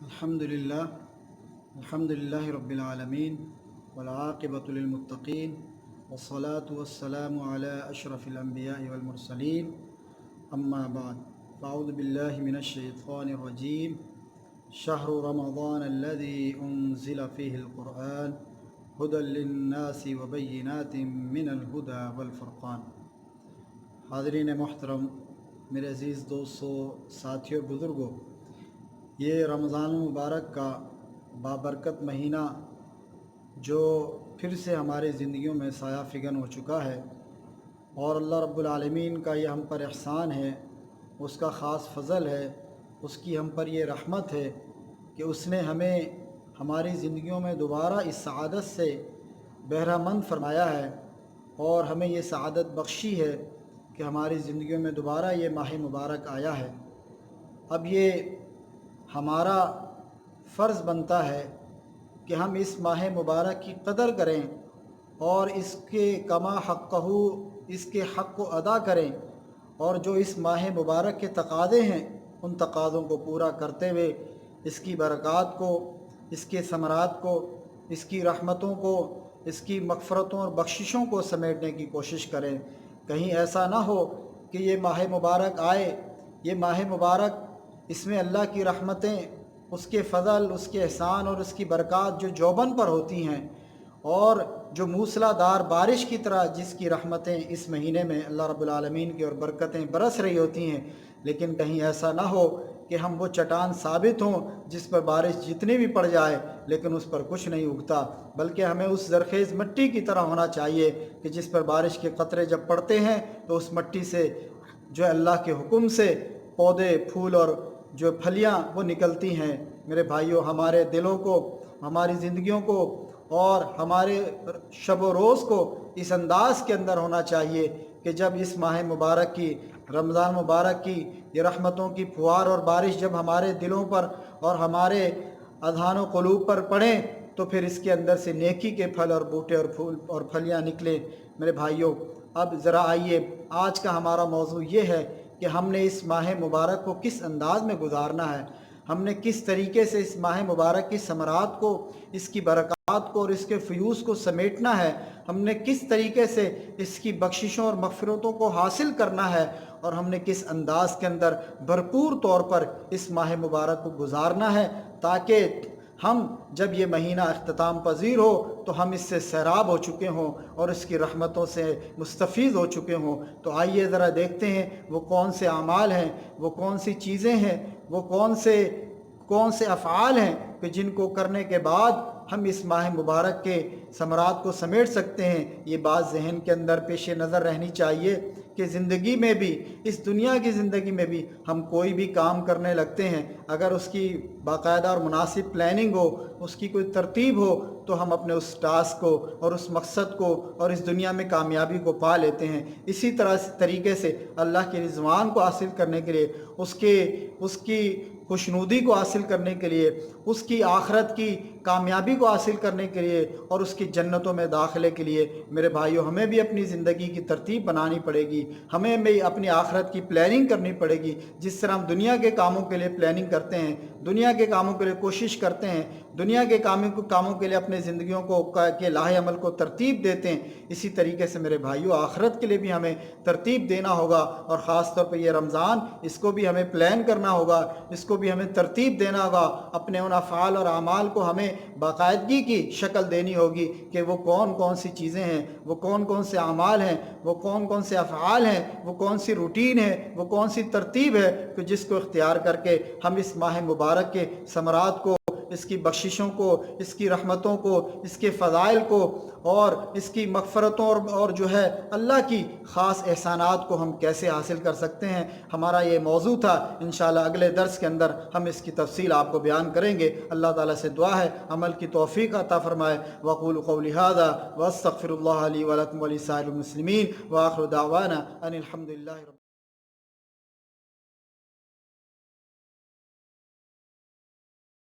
الحمد للہ رب العالمین والعاقبۃ للمتقین والصلاة والسلام علی اشرف الانبیاء والمرسلین اما بعد فاعوذ باللہ من الشیطان الرجیم شہر رمضان الذی انزل فیہ القرآن ھدی للناس وبینات من الھدی والفرقان۔ حاضرین محترم، میرے عزیز دوستو، ساتھیوں، بزرگوں، یہ رمضان المبارک کا بابرکت مہینہ جو پھر سے ہماری زندگیوں میں سایہ فگن ہو چکا ہے، اور اللہ رب العالمین کا یہ ہم پر احسان ہے، اس کا خاص فضل ہے، اس کی ہم پر یہ رحمت ہے کہ اس نے ہمیں ہماری زندگیوں میں دوبارہ اس سعادت سے بہرہ مند فرمایا ہے، اور ہمیں یہ سعادت بخشی ہے کہ ہماری زندگیوں میں دوبارہ یہ ماہ مبارک آیا ہے۔ اب یہ ہمارا فرض بنتا ہے کہ ہم اس ماہ مبارک کی قدر کریں اور اس کے کما حقہ، اس کے حق کو ادا کریں، اور جو اس ماہ مبارک کے تقاضے ہیں ان تقاضوں کو پورا کرتے ہوئے اس کی برکات کو، اس کے ثمرات کو، اس کی رحمتوں کو، اس کی مغفرتوں اور بخششوں کو سمیٹنے کی کوشش کریں۔ کہیں ایسا نہ ہو کہ یہ ماہ مبارک آئے، یہ ماہ مبارک، اس میں اللہ کی رحمتیں، اس کے فضل، اس کے احسان اور اس کی برکات جو جوبن پر ہوتی ہیں، اور جو موسلا دار بارش کی طرح جس کی رحمتیں اس مہینے میں اللہ رب العالمین کی اور برکتیں برس رہی ہوتی ہیں، لیکن کہیں ایسا نہ ہو کہ ہم وہ چٹان ثابت ہوں جس پر بارش جتنی بھی پڑ جائے لیکن اس پر کچھ نہیں اگتا، بلکہ ہمیں اس زرخیز مٹی کی طرح ہونا چاہیے کہ جس پر بارش کے قطرے جب پڑتے ہیں تو اس مٹی سے جو اللہ کے حکم سے پودے، پھول اور جو پھلیاں وہ نکلتی ہیں۔ میرے بھائیوں، ہمارے دلوں کو، ہماری زندگیوں کو اور ہمارے شب و روز کو اس انداز کے اندر ہونا چاہیے کہ جب اس ماہ مبارک کی، رمضان مبارک کی یہ رحمتوں کی پھوار اور بارش جب ہمارے دلوں پر اور ہمارے اذہان و قلوب پر پڑیں تو پھر اس کے اندر سے نیکی کے پھل اور بوٹے اور پھول اور پھلیاں نکلیں۔ میرے بھائیوں، اب ذرا آئیے، آج کا ہمارا موضوع یہ ہے کہ ہم نے اس ماہ مبارک کو کس انداز میں گزارنا ہے، ہم نے کس طریقے سے اس ماہ مبارک کی ثمرات کو، اس کی برکات کو اور اس کے فیوز کو سمیٹنا ہے، ہم نے کس طریقے سے اس کی بخششوں اور مغفرتوں کو حاصل کرنا ہے، اور ہم نے کس انداز کے اندر بھرپور طور پر اس ماہ مبارک کو گزارنا ہے، تاکہ ہم جب یہ مہینہ اختتام پذیر ہو تو ہم اس سے سیراب ہو چکے ہوں اور اس کی رحمتوں سے مستفیض ہو چکے ہوں۔ تو آئیے ذرا دیکھتے ہیں وہ کون سے اعمال ہیں، وہ کون سی چیزیں ہیں، وہ کون سے افعال ہیں کہ جن کو کرنے کے بعد ہم اس ماہ مبارک کے ثمرات کو سمیٹ سکتے ہیں۔ یہ بات ذہن کے اندر پیش نظر رہنی چاہیے کہ زندگی میں بھی، اس دنیا کی زندگی میں بھی ہم کوئی بھی کام کرنے لگتے ہیں، اگر اس کی باقاعدہ اور مناسب پلاننگ ہو، اس کی کوئی ترتیب ہو، تو ہم اپنے اس ٹاسک کو اور اس مقصد کو اور اس دنیا میں کامیابی کو پا لیتے ہیں۔ اسی طریقے سے اللہ کے رضوان کو حاصل کرنے کے لیے، اس کی خوشنودی کو حاصل کرنے کے لیے، اس کی آخرت کی کامیابی کو حاصل کرنے کے لیے اور اس کی جنتوں میں داخلے کے لیے، میرے بھائیوں، ہمیں بھی اپنی زندگی کی ترتیب بنانی پڑے گی، ہمیں بھی اپنی آخرت کی پلاننگ کرنی پڑے گی۔ جس طرح ہم دنیا کے کاموں کے لیے پلاننگ کرتے ہیں، دنیا کے کاموں کے لیے کوشش کرتے ہیں، دنیا کے کاموں کے لیے اپنے زندگیوں کے لاہ عمل کو ترتیب دیتے ہیں، اسی طریقے سے میرے بھائیوں آخرت کے لیے بھی ہمیں ترتیب دینا ہوگا، اور خاص طور پہ یہ رمضان، اس کو بھی ہمیں پلان کرنا ہوگا، اس کو بھی ہمیں ترتیب دینا ہوگا، اپنے ان افعال اور اعمال کو ہمیں باقاعدگی کی شکل دینی ہوگی کہ وہ کون سی چیزیں ہیں، وہ کون سے اعمال ہیں، وہ کون سے افعال ہیں، وہ کون سی روٹین ہے، وہ کون سی ترتیب ہے کہ جس کو اختیار کر کے ہم اس ماہ مبارک کے ثمرات کو، اس کی بخششوں کو، اس کی رحمتوں کو، اس کے فضائل کو اور اس کی مغفرتوں اور جو ہے اللہ کی خاص احسانات کو ہم کیسے حاصل کر سکتے ہیں۔ ہمارا یہ موضوع تھا، انشاءاللہ اگلے درس کے اندر ہم اس کی تفصیل آپ کو بیان کریں گے۔ اللہ تعالیٰ سے دعا ہے عمل کی توفیق عطا فرمائے۔ وَأَقُولُ قَوْلِي هَذَا وَأَسْتَغْفِرُ اللَّهَ لِي وَلَكُمْ وَلِسَائِرِ الْمُسْلِمِينَ وَآخِرُ دَعْوَانَا أَنِ الْحَمْدُ لِلَّهِ رب